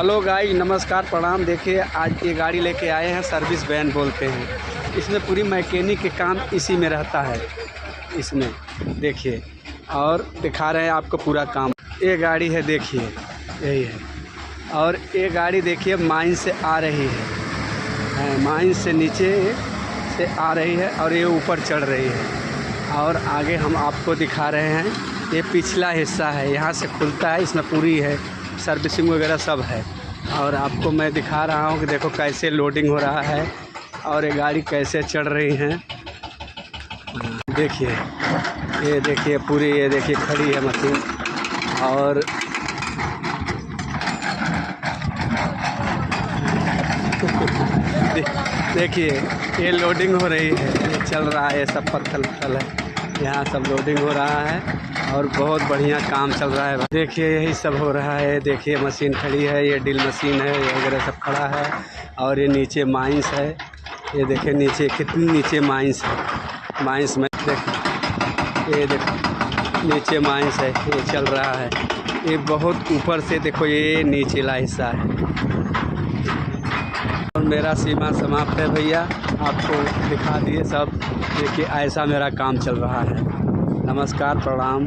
Hello guys, नमस्कार, प्रणाम। देखिए आज ये गाड़ी लेके आए हैं, सर्विस वैन बोलते हैं। इसमें पूरी मैकेनिक के काम इसी में रहता है। इसमें देखिए और दिखा रहे हैं आपको पूरा काम। ये गाड़ी है, देखिए यही है। और ये गाड़ी देखिए माइन से आ रही है, माइन से नीचे से आ रही है और ये ऊपर चढ़ रही है। और आगे हम आपको दिखा रहे हैं, ये पिछला हिस्सा है, यहाँ से खुलता है, इसमें पूरी है सर्विसिंग वगैरह सब है। और आपको मैं दिखा रहा हूँ कि देखो कैसे लोडिंग हो रहा है और ये गाड़ी कैसे चढ़ रही है। देखिए ये देखिए पूरी, ये देखिए खड़ी है मशीन। और देखिए ये लोडिंग हो रही है, ये चल रहा है, ये सब पत्थर है, यहाँ सब लोडिंग हो रहा है और बहुत बढ़िया काम चल रहा है। देखिए यही सब हो रहा है। देखिए मशीन खड़ी है, ये ड्रिल मशीन है, ये वगैरह सब खड़ा है। और ये नीचे माइंस है, ये देखिए नीचे कितनी नीचे माइंस है। माइंस में देखो, ये देखो नीचे माइंस है, ये चल रहा है। ये बहुत ऊपर से देखो, ये नीचेला हिस्सा है। और मेरा सीमा समाप्त है भैया, आपको दिखा दिए सब। देखिए ऐसा मेरा काम चल रहा है। नमस्कार, प्रणाम।